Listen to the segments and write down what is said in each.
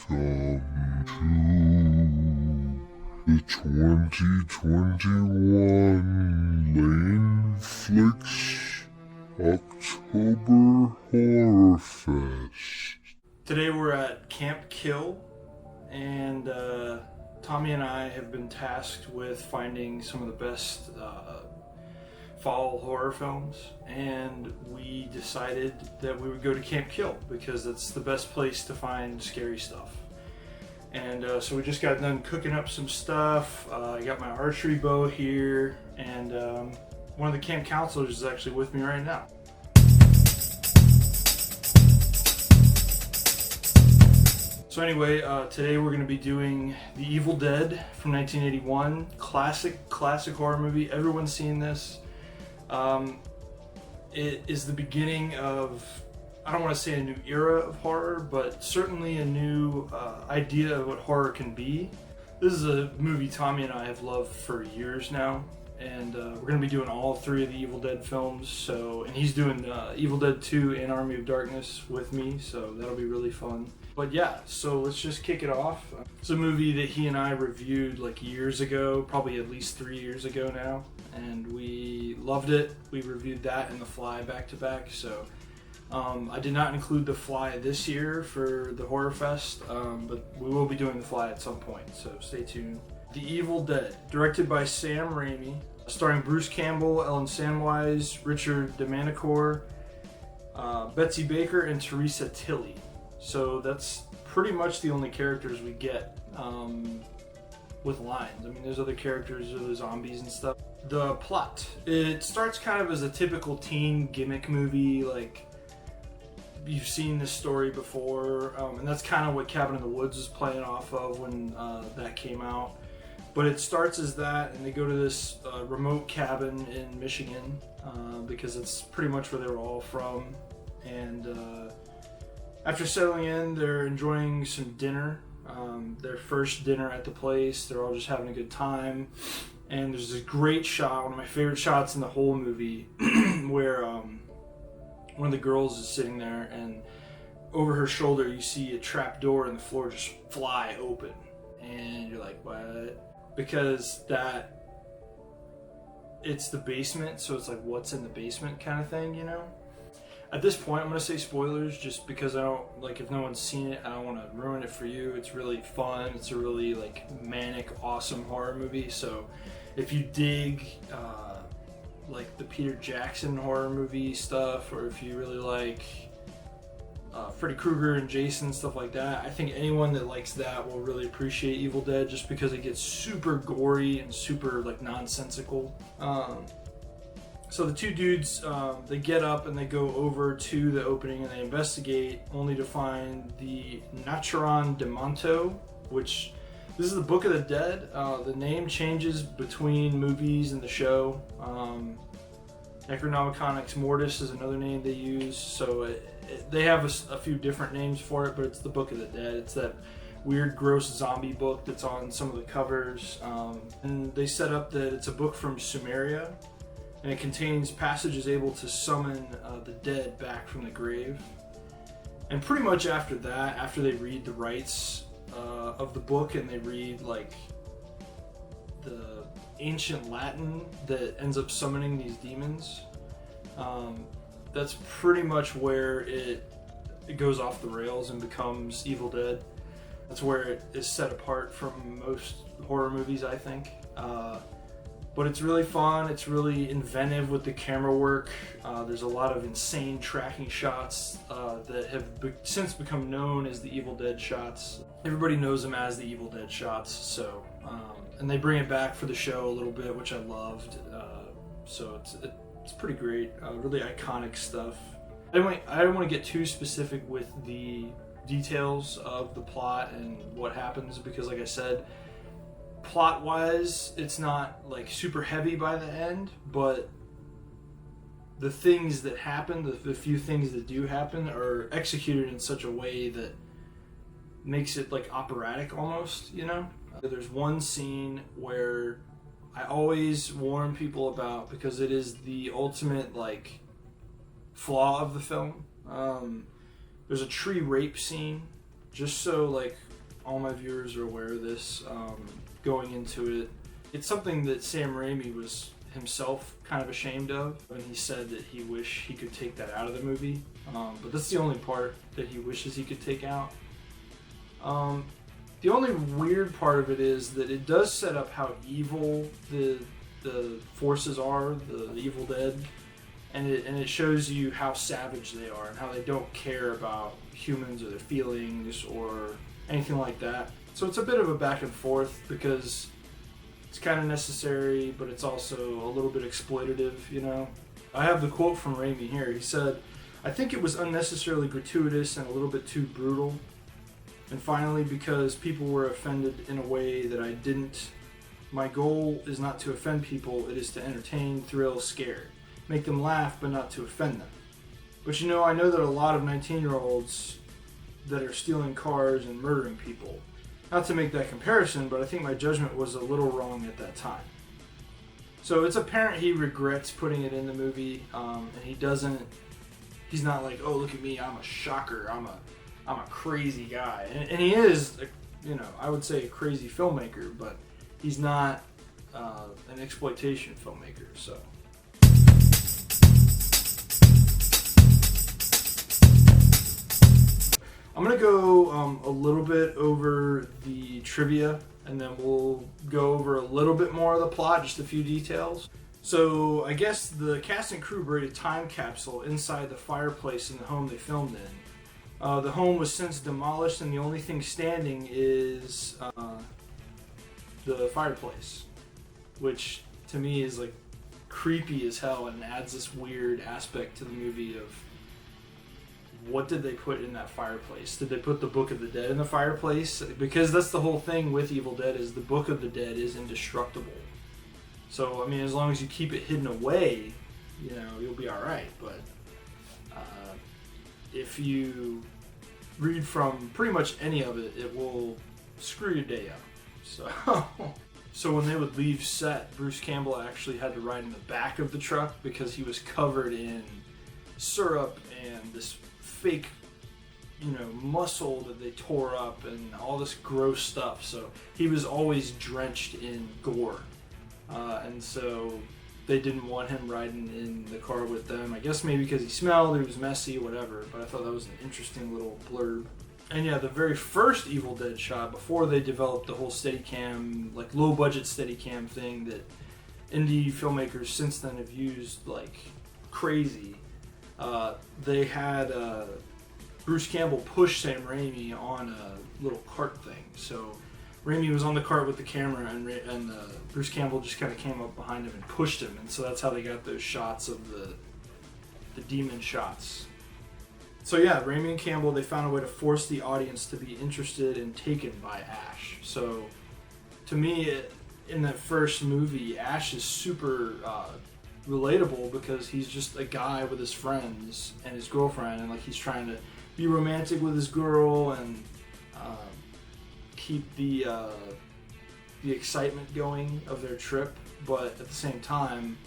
to the 2021 Lane Flicks October Horror Fest. Today we're at Camp Kill, and Tommy and I have been tasked with finding some of the best fall horror films, and we decided that we would go to Camp Kill because it's the best place to find scary stuff. And so we just got done cooking up some stuff. I got my archery bow here, and one of the camp counselors is actually with me right now. So anyway, today we're going to be doing The Evil Dead from 1981. Classic horror movie. Everyone's seen this. It is the beginning of, I don't want to say a new era of horror, but certainly a new idea of what horror can be. This is a movie Tommy and I have loved for years now, and we're going to be doing all three of the Evil Dead films. And he's doing Evil Dead 2 and Army of Darkness with me, so that'll be really fun. But yeah, so let's just kick it off. It's a movie that he and I reviewed like years ago, probably at least 3 years ago now, and we loved it. We reviewed that and The Fly back to back, so I did not include The Fly this year for the HorrorFest, but we will be doing The Fly at some point, so stay tuned. The Evil Dead, directed by Sam Raimi, starring Bruce Campbell, Ellen Samwise, Richard DeManicore, Betsy Baker, and Teresa Tilly. So that's pretty much the only characters we get with lines. I mean, there's other characters, there's zombies and stuff. The plot. It starts kind of as a typical teen gimmick movie, like you've seen this story before, and that's kind of what Cabin in the Woods is playing off of when that came out. But it starts as that, and they go to this remote cabin in Michigan because it's pretty much where they were all from. And after settling in, they're enjoying some dinner, their first dinner at the place. They're all just having a good time. And there's this great shot, one of my favorite shots in the whole movie, where one of the girls is sitting there, and over her shoulder you see a trap door in the floor just fly open. And you're like, what? Because it's the basement, so it's like, what's in the basement kind of thing, you know? At this point, I'm going to say spoilers just because I don't, like, if no one's seen it, I don't want to ruin it for you. It's really fun. It's a really, like, manic, awesome horror movie. So if you dig, like, the Peter Jackson horror movie stuff, or if you really like Freddy Krueger and Jason, stuff like that, I think anyone that likes that will really appreciate Evil Dead just because it gets super gory and super, like, nonsensical. So the two dudes, they get up and they go over to the opening and they investigate, only to find the Nacharon de Monto, which, this is the Book of the Dead. The name changes between movies and the show. Necronomicon Ex Mortis is another name they use, so they have a few different names for it, but it's the Book of the Dead. It's that weird, gross zombie book that's on some of the covers. And they set up that it's a book from Sumeria, and it contains passages able to summon the dead back from the grave. And pretty much after that, after they read the rites of the book and they read like the ancient Latin that ends up summoning these demons, that's pretty much where it goes off the rails and becomes Evil Dead. That's where it is set apart from most horror movies, I think. But it's really fun, it's really inventive with the camera work. There's a lot of insane tracking shots that have since become known as the Evil Dead shots. Everybody knows them as the Evil Dead shots, so, and they bring it back for the show a little bit, which I loved. So it's pretty great, really iconic stuff. I don't want to get too specific with the details of the plot and what happens because, like I said, plot-wise, it's not like super heavy by the end, but the things that happen, the few things that do happen, are executed in such a way that makes it like operatic almost, you know? There's one scene where I always warn people about because it is the ultimate like flaw of the film. There's a tree rape scene, just so like all my viewers are aware of this going into it. It's something that Sam Raimi was himself kind of ashamed of when he said that he wished he could take that out of the movie. But that's the only part that he wishes he could take out. The only weird part of it is that it does set up how evil the forces are, the Evil Dead, and it shows you how savage they are and how they don't care about humans or their feelings or anything like that. So it's a bit of a back and forth because it's kind of necessary, but it's also a little bit exploitative, you know. I have the quote from Raimi here. He said, "I think it was unnecessarily gratuitous and a little bit too brutal. And finally, because people were offended in a way that I didn't. My goal is not to offend people, it is to entertain, thrill, scare. Make them laugh, but not to offend them. But you know, I know that a lot of 19-year-olds that are stealing cars and murdering people. Not to make that comparison, but I think my judgment was a little wrong at that time." So it's apparent he regrets putting it in the movie, and he's not like, "Oh, look at me, I'm a shocker, I'm a crazy guy." And he is, you know, I would say a crazy filmmaker, but he's not an exploitation filmmaker, so. I'm going to go a little bit over the trivia, and then we'll go over a little bit more of the plot, just a few details. So I guess the cast and crew buried a time capsule inside the fireplace in the home they filmed in. The home was since demolished, and the only thing standing is the fireplace, which to me is like creepy as hell and adds this weird aspect to the movie of what did they put in that fireplace? Did they put the Book of the Dead in the fireplace? Because that's the whole thing with Evil Dead, is the Book of the Dead is indestructible. So, I mean, as long as you keep it hidden away, you know, you'll be alright. But if you read from pretty much any of it, it will screw your day up. So when they would leave set, Bruce Campbell actually had to ride in the back of the truck because he was covered in syrup and this fake, you know, muscle that they tore up and all this gross stuff. So he was always drenched in gore. And so they didn't want him riding in the car with them. I guess maybe because he smelled, he was messy, whatever. But I thought that was an interesting little blurb. And yeah, the very first Evil Dead shot, before they developed the whole Steadicam, like low-budget Steadicam thing that indie filmmakers since then have used like crazy, they had Bruce Campbell push Sam Raimi on a little cart thing. So Raimi was on the cart with the camera, and Bruce Campbell just kind of came up behind him and pushed him, and so that's how they got those shots of the demon shots. So yeah, Raimi and Campbell, they found a way to force the audience to be interested and taken by Ash. So to me, in that first movie, Ash is super relatable because he's just a guy with his friends and his girlfriend, and like he's trying to be romantic with his girl and keep the excitement going of their trip, but at the same time,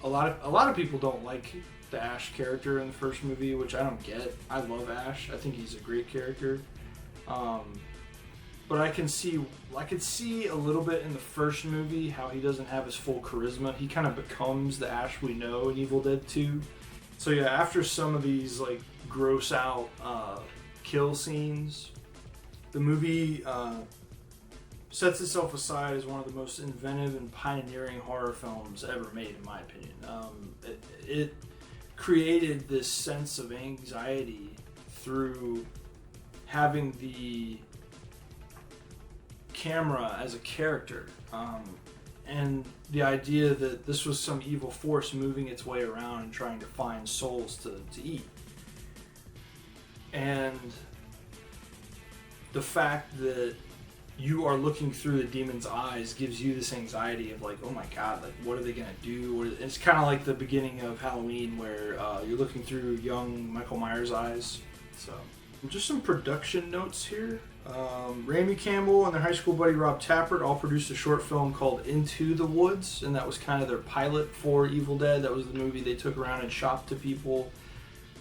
a lot of people don't like the Ash character in the first movie, which I don't get. I love Ash. I think he's a great character. But I could see a little bit in the first movie how he doesn't have his full charisma. He kind of becomes the Ash we know in Evil Dead 2. So yeah, after some of these like gross out kill scenes, the movie sets itself aside as one of the most inventive and pioneering horror films ever made, in my opinion. It created this sense of anxiety through having the camera as a character, and the idea that this was some evil force moving its way around and trying to find souls to eat. And the fact that you are looking through the demon's eyes gives you this anxiety of like, oh my god, like what are they gonna do? It's kind of like the beginning of Halloween where you're looking through young Michael Myers' eyes. So just some production notes here. Raimi Campbell and their high school buddy Rob Tappert all produced a short film called Into the Woods, and that was kind of their pilot for Evil Dead. That was the movie they took around and shopped to people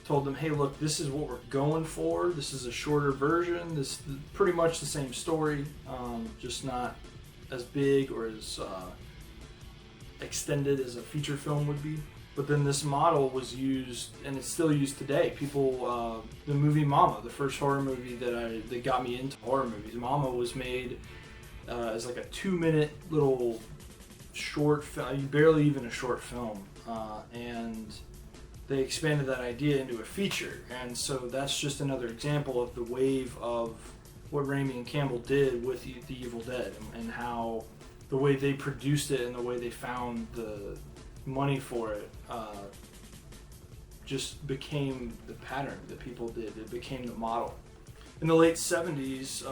told them, hey, look, this is what we're going for. This is a shorter version. This is pretty much the same story, just not as big or as extended as a feature film would be. But then this model was used, and it's still used today. People, the movie Mama, the first horror movie that got me into horror movies. Mama was made as like a 2-minute little short film, barely even a short film, and they expanded that idea into a feature. And so that's just another example of the wave of what Raimi and Campbell did with The Evil Dead, and how the way they produced it and the way they found the money for it just became the pattern that people did. It became the model. In the late 70s,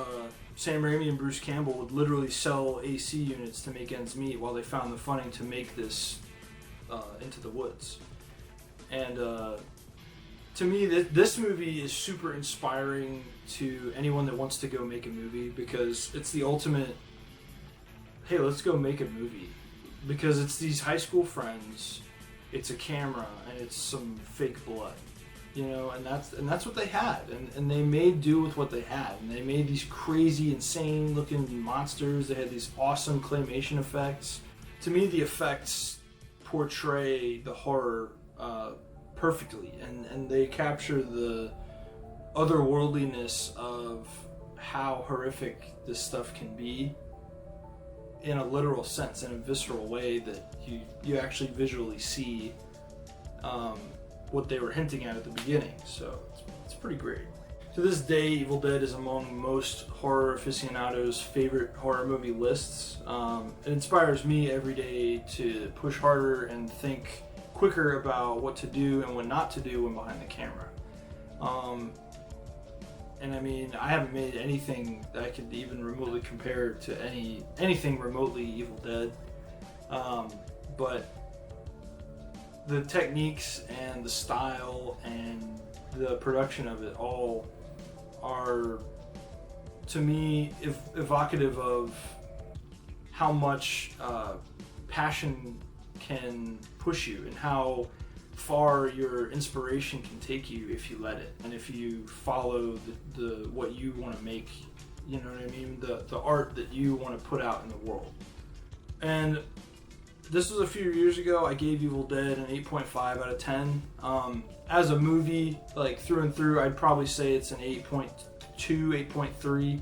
Sam Raimi and Bruce Campbell would literally sell AC units to make ends meet while they found the funding to make this Into the Woods. And to me, this movie is super inspiring to anyone that wants to go make a movie, because it's the ultimate, hey, let's go make a movie. Because it's these high school friends, it's a camera, and it's some fake blood, you know, and that's what they had, and they made do with what they had, and they made these crazy, insane looking monsters. They had these awesome claymation effects. To me, the effects portray the horror perfectly, and they capture the otherworldliness of how horrific this stuff can be, in a literal sense, in a visceral way that you actually visually see what they were hinting at the beginning. So it's pretty great. To this day, Evil Dead is among most horror aficionados' favorite horror movie lists. It inspires me every day to push harder and think quicker about what to do and what not to do when behind the camera. And I mean, I haven't made anything that I could even remotely compare to anything remotely Evil Dead. But the techniques and the style and the production of it all are, to me, evocative of how much passion can push you, and how far your inspiration can take you if you let it, and if you follow the what you want to make, you know what I mean, the art that you want to put out in the world. And this was a few years ago. I gave Evil Dead an 8.5 out of 10. As a movie, like through and through, I'd probably say it's an 8.2, 8.3.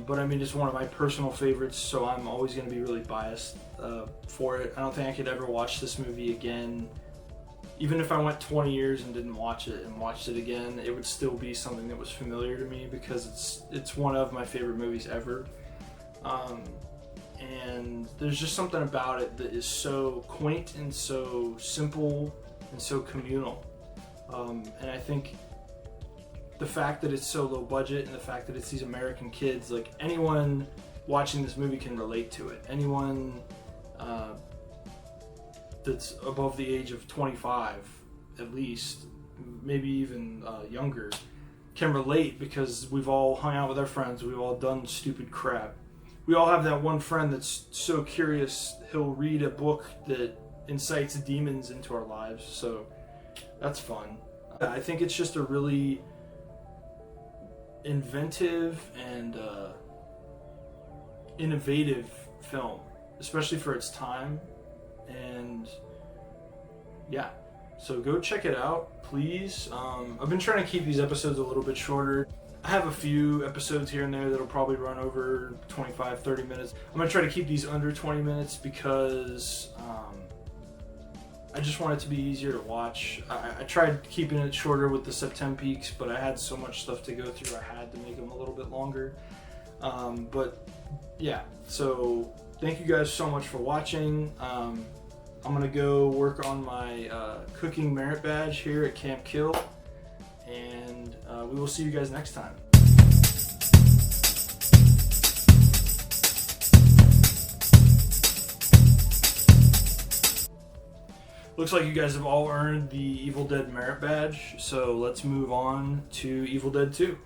But I mean, it's one of my personal favorites, so I'm always going to be really biased for it. I don't think I could ever watch this movie again. Even if I went 20 years and didn't watch it and watched it again, it would still be something that was familiar to me, because it's one of my favorite movies ever. And there's just something about it that is so quaint and so simple and so communal. And I think the fact that it's so low budget, and the fact that it's these American kids, like, anyone watching this movie can relate to it. Anyone that's above the age of 25, at least, maybe even younger, can relate, because we've all hung out with our friends, we've all done stupid crap. We all have that one friend that's so curious he'll read a book that incites demons into our lives, so that's fun. I think it's just a really inventive and innovative film, especially for its time. And yeah, so go check it out, please. I've been trying to keep these episodes a little bit shorter. I have a few episodes here and there that'll probably run over 25-30 minutes. I'm gonna try to keep these under 20 minutes, because I just want it to be easier to watch. I tried keeping it shorter with the September peaks, but I had so much stuff to go through, I had to make them a little bit longer. But yeah, so thank you guys so much for watching. I'm gonna go work on my cooking merit badge here at Camp Kill, and we will see you guys next time. Looks like you guys have all earned the Evil Dead merit badge, so let's move on to Evil Dead 2.